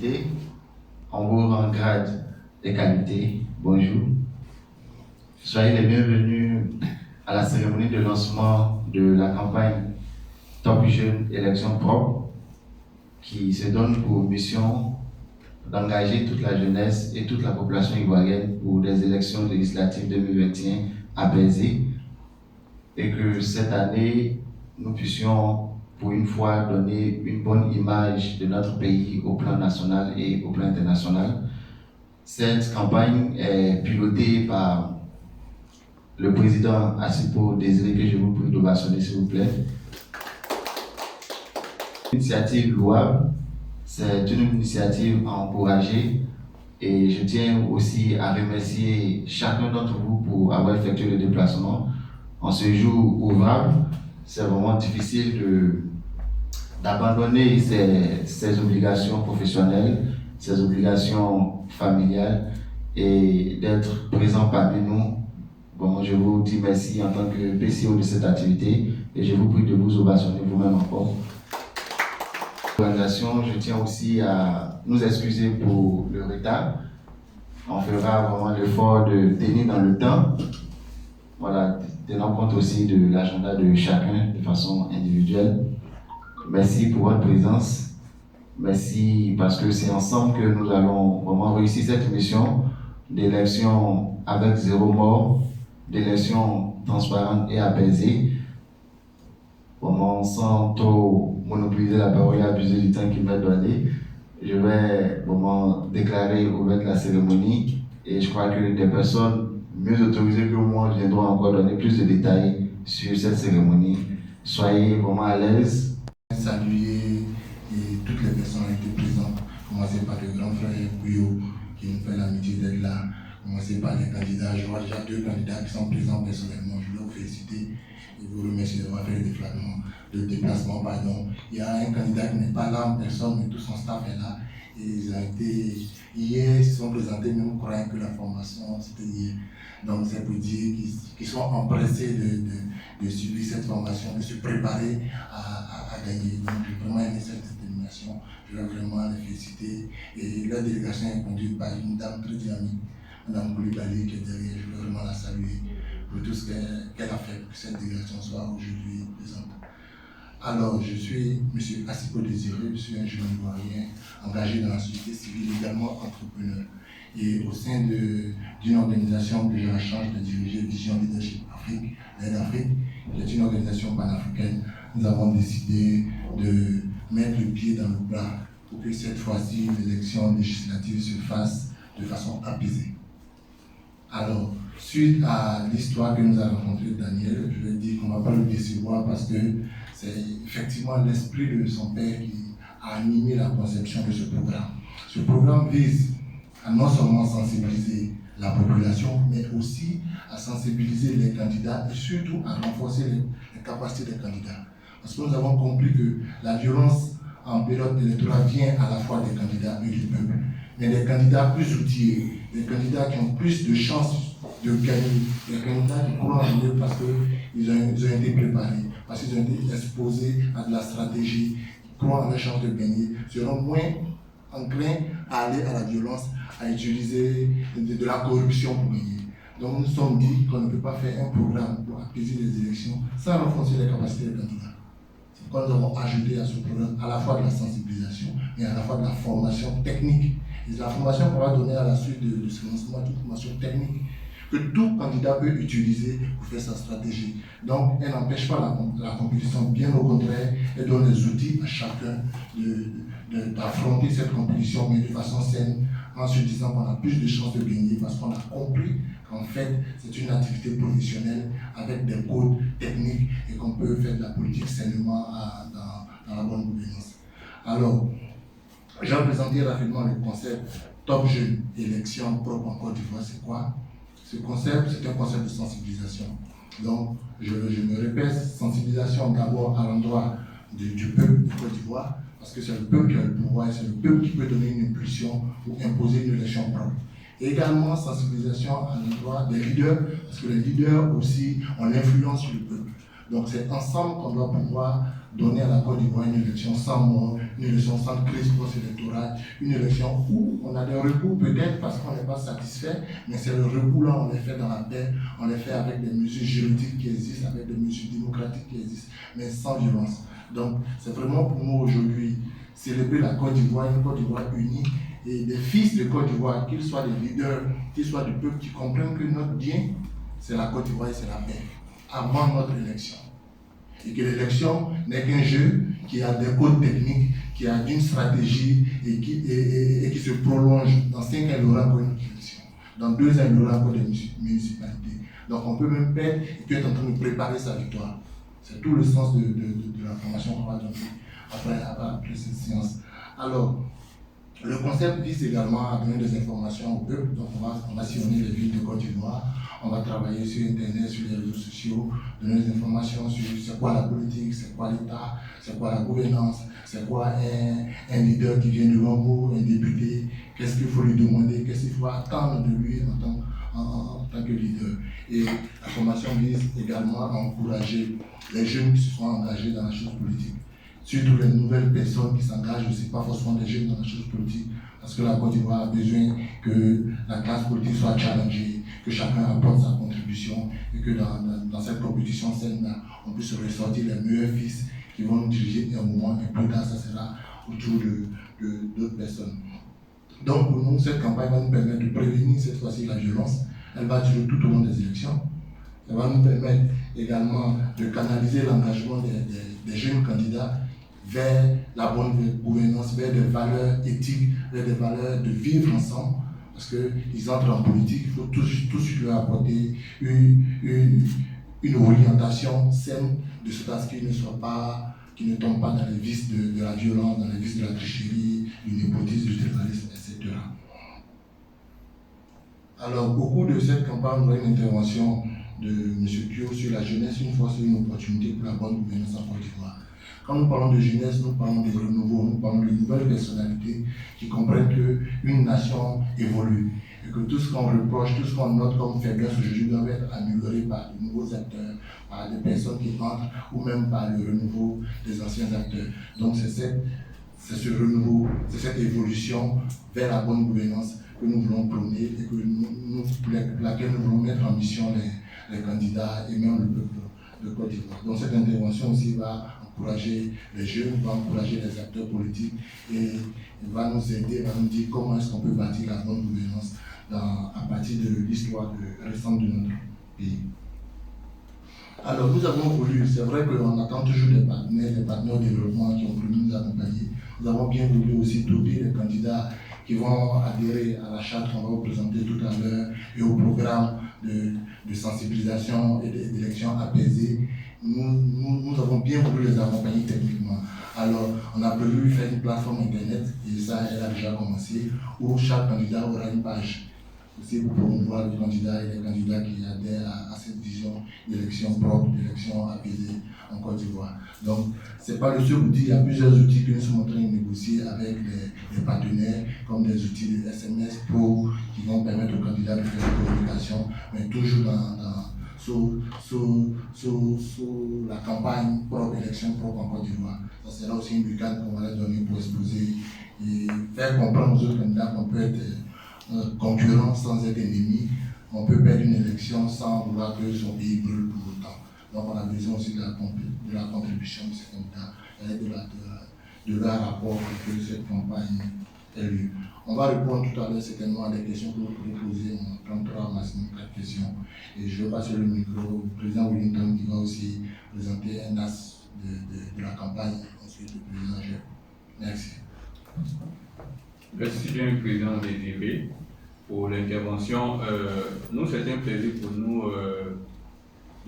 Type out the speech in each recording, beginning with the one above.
invités en vos rangs, grades et qualités, bonjour. Soyez les bienvenus à la cérémonie de lancement de la campagne Top Jeune Élections Propres qui se donne pour mission d'engager toute la jeunesse et toute la population ivoirienne pour des élections législatives 2021 apaisées et que cette année, nous puissions pour une fois donner une bonne image de notre pays au plan national et au plan international. Cette campagne est pilotée par le président Asipo Désiré, que je vous prie d'ovationner s'il vous plaît. Une initiative louable, c'est une initiative à encourager et je tiens aussi à remercier chacun d'entre vous pour avoir effectué le déplacement en ce jour ouvrable. C'est vraiment difficile d'abandonner ses obligations professionnelles, ses obligations familiales et d'être présent parmi nous. Bon, je vous dis merci en tant que PCO de cette activité et je vous prie de vous ovationner vous-même encore. Je tiens aussi à nous excuser pour le retard. On fera vraiment l'effort de tenir dans le temps. Voilà, tenant compte aussi de l'agenda de chacun de façon individuelle. Merci pour votre présence. Merci parce que c'est ensemble que nous allons vraiment réussir cette mission d'élection avec 0 mort, d'élection transparente et apaisée. Vraiment, sans trop monopoliser la parole et abuser du temps qu'il m'a donné, je vais vraiment déclarer ouverte la cérémonie et je crois que des personnes mieux autorisées que moi viendront encore donner plus de détails sur cette cérémonie. Soyez vraiment à l'aise. Saluer et toutes les personnes qui étaient présentes, commencer par le grand frère Pouyo qui nous fait l'amitié d'être là, commencer par les candidats. Je vois déjà 2 candidats qui sont présents personnellement. Je voulais vous féliciter et vous remercier d'avoir fait le déplacement. Il y a un candidat qui n'est pas là en personne, mais tout son staff est là. Et ils ont été, hier, ils se sont présentés, même croyant que la formation c'était hier. Donc c'est pour dire qu'ils sont empressés de suivre cette formation, de se préparer à gagner. Donc j'ai vraiment aimé cette détermination. Je veux vraiment les féliciter. Et la délégation est conduite par une dame très dynamique, Mme Koulibaly, qui est derrière. Je veux vraiment la saluer pour tout ce qu'elle a fait pour que cette délégation soit aujourd'hui présente. Alors, je suis M. Asipo Désiré, je suis un jeune ivoirien engagé dans la société civile, également entrepreneur. Et au sein d'une organisation que j'ai la chance de diriger, Vision Leadership Afrique, l'aide Afrique, qui est une organisation panafricaine, nous avons décidé de mettre le pied dans le plat pour que cette fois-ci, l'élection législative se fasse de façon apaisée. Alors, suite à l'histoire que nous a rencontrée Daniel, je vais dire qu'on ne va pas le décevoir parce que c'est effectivement l'esprit de son père qui a animé la conception de ce programme. Ce programme vise à non seulement sensibiliser la population, mais aussi à sensibiliser les candidats et surtout à renforcer les capacités des candidats. Parce que nous avons compris que la violence en période électorale vient à la fois des candidats et du peuple. Mais des candidats plus outillés, des candidats qui ont plus de chances de gagner, des candidats qui courent en ligne parce qu'ils ont été préparés, parce qu'ils ont été exposés à de la stratégie, qui croient en leur chance de gagner, seront moins enclins à aller à la violence, à utiliser de la corruption pour gagner. Donc nous sommes dit qu'on ne peut pas faire un programme pour apaiser les élections sans renforcer les capacités des candidats. C'est pourquoi nous avons ajouté à ce programme à la fois de la sensibilisation, mais à la fois de la formation technique. Et la formation qu'on va donner à la suite de ce lancement, une formation technique que tout candidat peut utiliser pour faire sa stratégie. Donc, elle n'empêche pas la compétition, bien au contraire, elle donne les outils à chacun d'affronter cette compétition, mais de façon saine, en se disant qu'on a plus de chances de gagner parce qu'on a compris qu'en fait, c'est une activité professionnelle avec des codes techniques et qu'on peut faire de la politique sainement dans la bonne gouvernance. Alors, je vais présenter rapidement le concept Top Jeune Élection Propre en Côte d'Ivoire. C'est quoi? Ce concept, c'est un concept de sensibilisation. Donc, je me répète, sensibilisation d'abord à l'endroit du peuple de Côte d'Ivoire, parce que c'est le peuple qui a le pouvoir, c'est le peuple qui peut donner une impulsion ou imposer une élection propre. Et également, sensibilisation à l'endroit des leaders, parce que les leaders aussi ont l'influence sur le peuple. Donc c'est ensemble qu'on doit pouvoir donner à la Côte d'Ivoire une élection sans mort, une élection sans crise post-électorale, une élection où on a des recours peut-être parce qu'on n'est pas satisfait, mais c'est le recours là, on les fait dans la paix, on les fait avec des mesures juridiques qui existent, avec des mesures démocratiques qui existent, mais sans violence. Donc c'est vraiment pour nous aujourd'hui célébrer la Côte d'Ivoire, une Côte d'Ivoire unie, et des fils de Côte d'Ivoire, qu'ils soient des leaders, qu'ils soient du peuple, qui comprennent que notre bien, c'est la Côte d'Ivoire et c'est la paix, avant notre élection. Et que l'élection n'est qu'un jeu qui a des codes techniques, qui a une stratégie et qui se prolonge. Dans 5 ans, il y aura encore une élection. Dans 2 ans, il y aura encore des municipalités. Donc on peut même perdre et puis être en train de préparer sa victoire. C'est tout le sens de la formation qu'on va donner après cette séance. Alors, le concept vise également à donner des informations au peuple. Donc on va sillonner les villes de Côte d'Ivoire. On va travailler sur Internet, sur les réseaux sociaux, donner des informations sur c'est quoi la politique, c'est quoi l'État, c'est quoi la gouvernance, c'est quoi un leader qui vient devant vous, un député, qu'est-ce qu'il faut lui demander, qu'est-ce qu'il faut attendre de lui en tant que leader. Et la formation vise également à encourager les jeunes qui se sont engagés dans la chose politique. Surtout les nouvelles personnes qui s'engagent aussi, pas forcément des jeunes dans la chose politique, parce que la Côte d'Ivoire a besoin que la classe politique soit challengée, que chacun apporte sa contribution et que dans cette compétition saine-là, on puisse ressortir les meilleurs fils qui vont nous diriger un moment et plus tard, ça sera autour d'autres personnes. Donc pour nous, cette campagne va nous permettre de prévenir cette fois-ci la violence. Elle va durer tout au long des élections. Elle va nous permettre également de canaliser l'engagement des jeunes candidats vers la bonne gouvernance, vers des valeurs éthiques, vers des valeurs de vivre ensemble. Parce qu'ils entrent en politique, il faut tout de suite leur apporter une orientation saine, de sorte à ce qu'ils ne tombent pas dans les vices de la violence, dans les vices de la tricherie, du népotisme, du tribalisme, etc. Alors, au cours de cette campagne, on aura une intervention de M. Kyo sur la jeunesse, une fois c'est une opportunité pour la bonne gouvernance en Côte d'Ivoire. Quand nous parlons de jeunesse, nous parlons de renouveau, nous parlons de nouvelles personnalités qui comprennent qu'une nation évolue et que tout ce qu'on reproche, tout ce qu'on note comme faiblesse aujourd'hui doit être amélioré par de nouveaux acteurs, par des personnes qui entrent ou même par le renouveau des anciens acteurs. Donc c'est ce renouveau, c'est cette évolution vers la bonne gouvernance que nous voulons prôner et pour laquelle nous voulons mettre en mission les candidats et même le peuple de Côte d'Ivoire. Donc cette intervention aussi va encourager les jeunes, va encourager les acteurs politiques et va nous aider, va nous dire comment est-ce qu'on peut bâtir la bonne gouvernance à partir de l'histoire récente de notre pays. Alors nous avons voulu, c'est vrai qu'on attend toujours des partenaires au développement qui ont voulu nous accompagner. Nous avons bien voulu aussi doter les candidats qui vont adhérer à la charte qu'on va vous présenter tout à l'heure et au programme de sensibilisation et d'élection apaisée. Nous avons bien voulu les accompagner techniquement. Alors, on a prévu faire une plateforme internet, et ça, elle a déjà commencé, où chaque candidat aura une page. Aussi pour promouvoir les candidats et les candidats qui adhèrent à cette vision d'élection propre, d'élection apaisée en Côte d'Ivoire. Donc, ce n'est pas le seul outil, il y a plusieurs outils que nous sommes en train de négocier avec les partenaires, comme des outils de SMS Pro qui vont permettre aux candidats de faire des communications, mais toujours sous la campagne propre, élection propre en Côte d'Ivoire. Ça sera aussi une lucade qu'on va leur donner pour exposer et faire comprendre aux autres candidats qu'on peut être concurrent sans être ennemi. On peut perdre une élection sans vouloir que son pays brûle pour autant. Donc on a besoin aussi de la contribution de ces candidats et de leur rapport pour que cette campagne ait lieu. On va répondre tout à l'heure certainement à des questions que vous pouvez poser en 33 maximum 4 questions. Et je vais passer le micro au président Wellington qui va aussi présenter un as de la campagne, ensuite le président Jeff. Merci. Merci bien, président Désiré, pour l'intervention. Nous, c'est un plaisir pour nous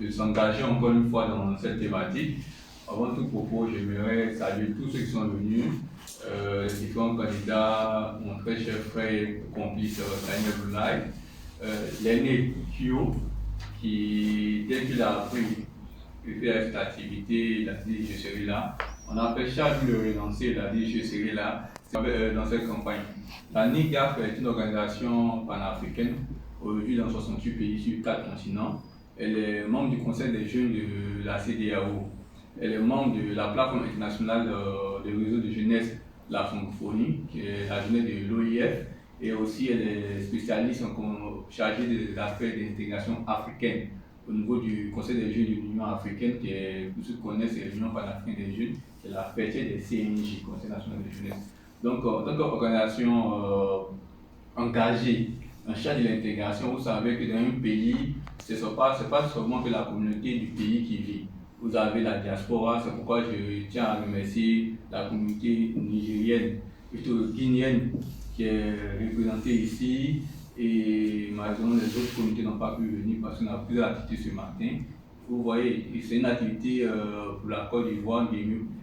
de s'engager encore une fois dans cette thématique. Avant tout propos, j'aimerais saluer tous ceux qui sont venus, les différents candidats, mon très cher frère et complice Daniel Boulaye, l'aîné Kyo, qui, dès qu'il a appris de faire cette activité, il a dit je serai là. On a fait charge de le relancer, il a dit je serai là dans cette campagne. La NIGAF est une organisation panafricaine, aujourd'hui dans 68 pays sur 4 continents. Elle est membre du Conseil des jeunes de la CEDEAO. Elle est membre de la plateforme internationale des réseaux de jeunesse de la francophonie, qui est la jeunesse de l'OIF. Et aussi, elle est spécialiste chargée des affaires d'intégration africaine au niveau du Conseil des jeunes de l'Union africaine, qui est, pour ceux qui connaissent, c'est l'Union panafricaine des jeunes, c'est la fierté des CNJ, Conseil national de jeunesse. Donc, en tant qu'organisation engagée en charge de l'intégration, vous savez que dans un pays, ce n'est pas seulement que la communauté du pays qui vit. Vous avez la diaspora, c'est pourquoi je tiens à remercier la communauté nigérienne, plutôt guinéenne, qui est représentée ici, et malheureusement les autres communautés n'ont pas pu venir parce qu'on a plusieurs activités ce matin. Vous voyez, c'est une activité pour la Côte d'Ivoire,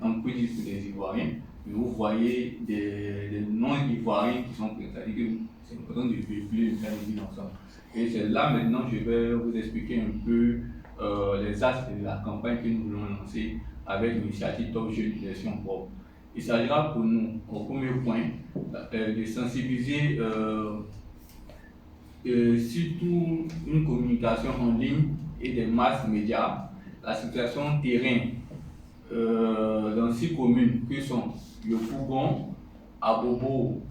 on peut dire pour les Ivoiriens, mais vous voyez des non-Ivoiriens qui sont présents, c'est-à-dire que c'est important de véhiculer une vie ensemble. Et c'est là maintenant que je vais vous expliquer un peu les aspects de la campagne que nous voulons lancer avec l'initiative Top Jeunes Gestion Propre. Il s'agira pour nous, au premier point, de sensibiliser surtout une communication en ligne et des masses médias, la situation terrain dans 6 communes que sont le Fougon, Abobo,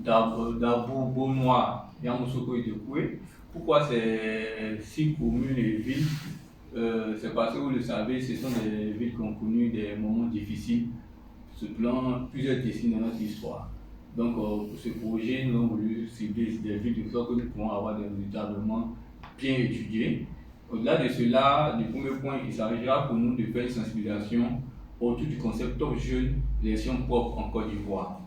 Dabou, Beaunois, Yamoussoukro et Dekoué. Pourquoi ces 6 communes et villes? C'est parce que vous le savez, ce sont des villes qui ont connu des moments difficiles sur le plan plusieurs décennies dans notre histoire. Donc, pour ce projet, nous avons voulu cibler des villes de sorte que nous pouvons avoir des résultats vraiment bien étudiés. Au-delà de cela, du premier point, il s'agira pour nous de faire une sensibilisation autour du concept Top Jeunes Gestion Propre en Côte d'Ivoire.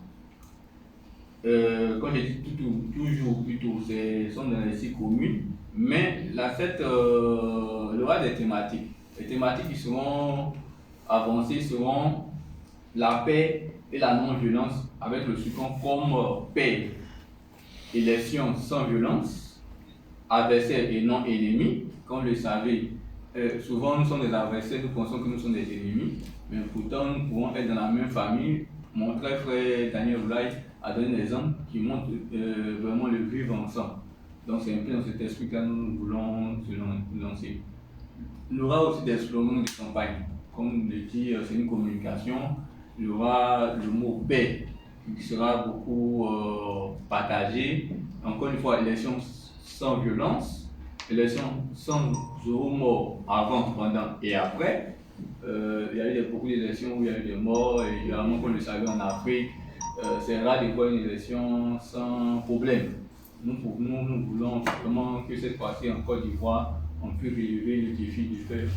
Quand j'ai dit toujours plutôt, ce sont dans les 6 communes, mais il y aura des thématiques. Les thématiques qui seront avancées seront la paix et la non-violence avec le slogan comme paix, élection sans violence, adversaires et non ennemis. Comme vous le savez, souvent nous sommes des adversaires, nous pensons que nous sommes des ennemis, mais pourtant nous pouvons être dans la même famille. Mon très frère Daniel Roulay a donné des exemples qui montrent vraiment le vivre ensemble. Donc c'est un peu dans cet esprit que nous voulons se lancer. Il y aura aussi des slogans de campagne. Comme le dit, c'est une communication. Il y aura le mot paix qui sera beaucoup partagé. Encore une fois, élection sans violence, élection sans zéro mort avant, pendant et après. Il y a eu beaucoup d'élections où il y a eu des morts, et évidemment, comme le savez en Afrique, c'est rare de voir une élection sans problème. Nous voulons vraiment que cette fois-ci en Côte d'Ivoire, on puisse relever le défi de faire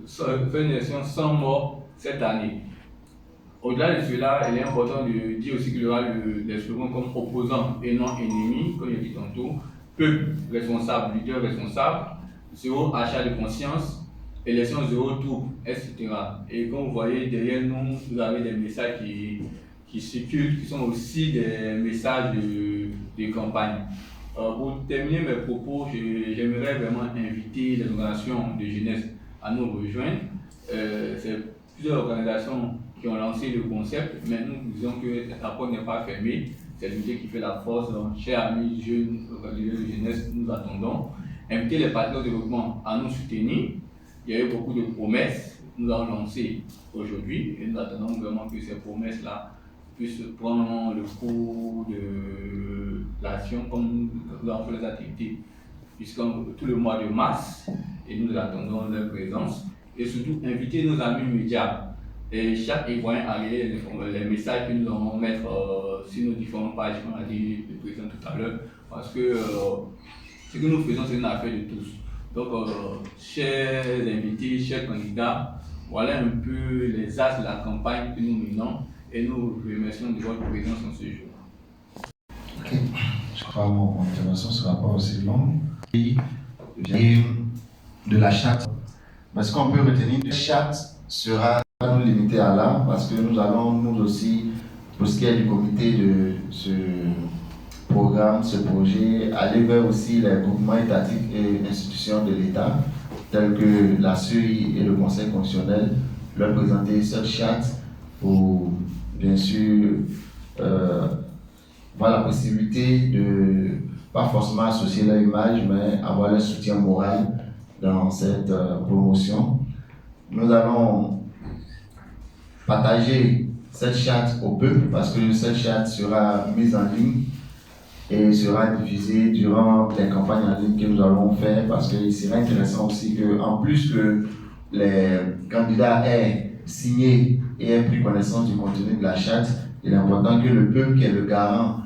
faire une élection sans mort cette année. Au-delà de cela, il est important de dire aussi qu'il y aura des slogans comme opposant et non ennemi, comme je l'ai dit tantôt, peuple responsable, leader responsable, zéro achat de conscience, élection zéro trouble, etc. Et comme vous voyez derrière nous, vous avez des messages qui circulent, qui sont aussi des messages de campagne. Pour terminer mes propos, j'aimerais vraiment inviter les organisations de jeunesse à nous rejoindre. C'est plusieurs organisations qui ont lancé le concept, mais nous disons que la porte n'est pas fermée. C'est l'unité qui fait la force. Donc, chers amis jeunes, leaders de jeunesse, nous attendons. Inviter les partenaires de développement à nous soutenir. Il y a eu beaucoup de promesses que nous avons lancées aujourd'hui et nous attendons vraiment que ces promesses-là puissent prendre le cours de l'action comme nous avons fait les activités jusqu'en tout le mois de mars et nous attendons leur présence et surtout inviter nos amis médias et chaque Ivoirien à lire les messages que nous allons mettre sur nos différentes pages, comme a dit le président tout à l'heure, parce que ce que nous faisons c'est une affaire de tous. Donc, chers invités, chers candidats, voilà un peu les axes de la campagne que nous menons et nous remercions de votre présence en ce jour. Ok, je crois que mon intervention ne sera pas aussi longue. Et de la charte, parce qu'on peut retenir que la charte sera limitée à là, parce que nous allons nous aussi, pour ce qui est du comité de ce programme, ce projet, aller vers aussi les groupements étatiques et institutions de l'État, tels que la CEI et le Conseil constitutionnel, leur présenter cette charte pour, bien sûr, voir la possibilité de pas forcément associer leur image, mais avoir le soutien moral dans cette promotion. Nous allons partager cette charte au peuple parce que cette charte sera mise en ligne et sera diffusée durant les campagnes en ligne que nous allons faire, parce qu'il serait intéressant aussi que, en plus que les candidats aient signé et aient pris connaissance du contenu de la charte, il est important que le peuple, qui est le garant,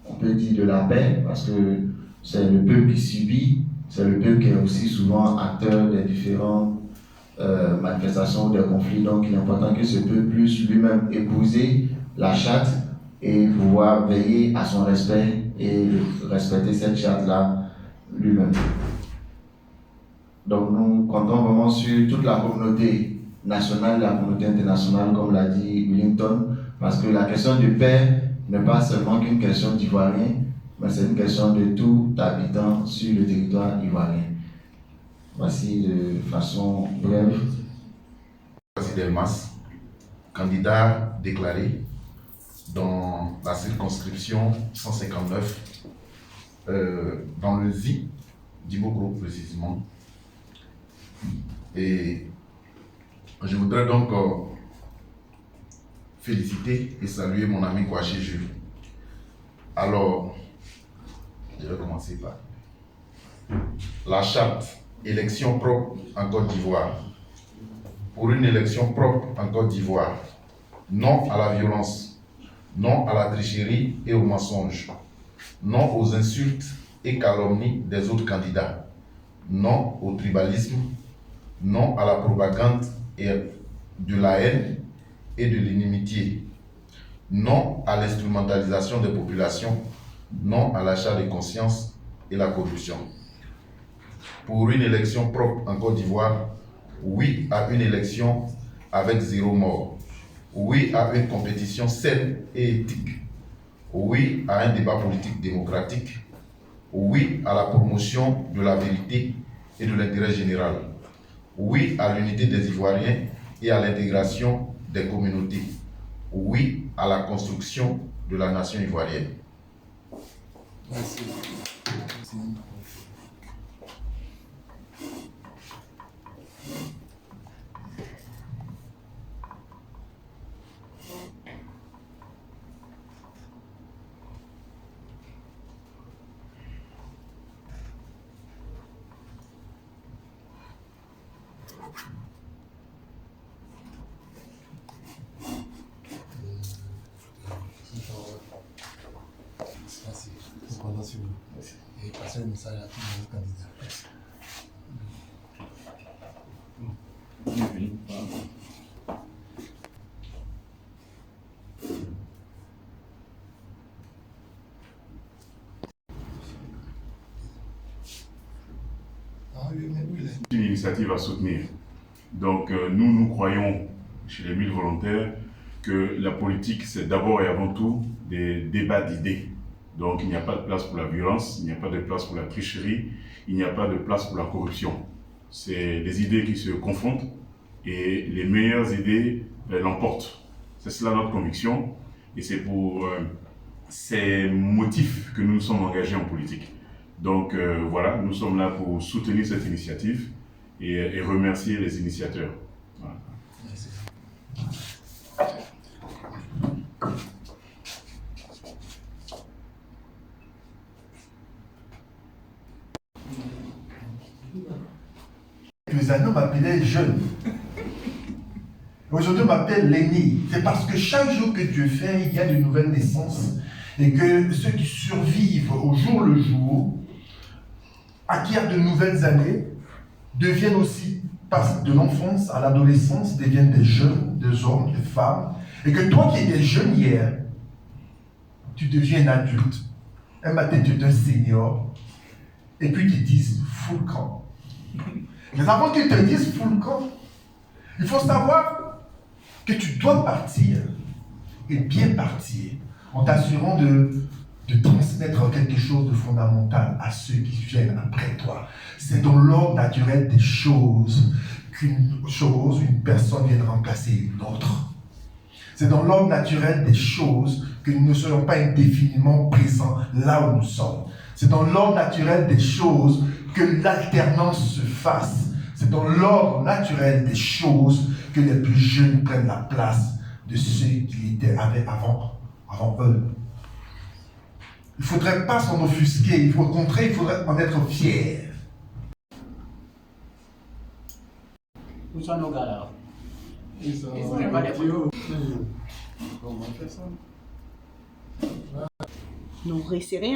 on peut dire, de la paix, parce que c'est le peuple qui subit, c'est le peuple qui est aussi souvent acteur des différentes manifestations ou des conflits. Donc il est important que ce peuple puisse lui-même épouser la charte et pouvoir veiller à son respect et respecter cette charte-là lui-même. Donc nous comptons vraiment sur toute la communauté nationale et la communauté internationale, comme l'a dit Willington, parce que la question de paix n'est pas seulement qu'une question d'Ivoiriens, mais c'est une question de tout habitant sur le territoire ivoirien. Voici de façon brève. Voici Delmas, candidat déclaré dans la circonscription 159, dans le ZI d'Ibogro précisément. Et je voudrais donc féliciter et saluer mon ami Kouaché Jules. Alors, je vais commencer par la charte élection propre en Côte d'Ivoire. Pour une élection propre en Côte d'Ivoire, non à la violence, non à la tricherie et aux mensonges, non aux insultes et calomnies des autres candidats, non au tribalisme, non à la propagande et de la haine et de l'inimitié, non à l'instrumentalisation des populations, non à l'achat des consciences et la corruption. Pour une élection propre en Côte d'Ivoire, oui à une élection avec 0 mort, oui à une compétition saine et éthique, oui à un débat politique démocratique, oui à la promotion de la vérité et de l'intérêt général, oui à l'unité des Ivoiriens et à l'intégration des communautés, oui à la construction de la nation ivoirienne. Merci. Et passer le message à tous les candidats. Une initiative à soutenir. Donc nous croyons chez les 1000 volontaires que la politique c'est d'abord et avant tout des débats d'idées. Donc il n'y a pas de place pour la violence, il n'y a pas de place pour la tricherie, il n'y a pas de place pour la corruption. C'est des idées qui se confrontent et les meilleures idées l'emportent. C'est cela notre conviction et c'est pour ces motifs que nous nous sommes engagés en politique. Donc voilà, nous sommes là pour soutenir cette initiative et remercier les initiateurs. Voilà. Merci. Quelques années, on m'appelait jeune. Aujourd'hui, on m'appelle l'aîné. C'est parce que chaque jour que Dieu fait, il y a de nouvelles naissances. Et que ceux qui survivent au jour le jour acquièrent de nouvelles années, deviennent aussi, passent de l'enfance à l'adolescence, deviennent des jeunes, des hommes, des femmes. Et que toi qui étais jeune hier, tu deviens un adulte. Un matin, tu es un senior. Et puis, ils te disent full camp. Mais avant qu'ils te disent full camp, il faut savoir que tu dois partir et bien partir en t'assurant de transmettre quelque chose de fondamental à ceux qui viennent après toi. C'est dans l'ordre naturel des choses une personne vient remplacer une autre. C'est dans l'ordre naturel des choses que nous ne serons pas indéfiniment présents là où nous sommes. C'est dans l'ordre naturel des choses que l'alternance se fasse. C'est dans l'ordre naturel des choses que les plus jeunes prennent la place de ceux qui avaient avant eux. Il ne faudrait pas s'en offusquer, au contraire, il faudrait en être fier. Où sont nos gars là? Non, c'est rien.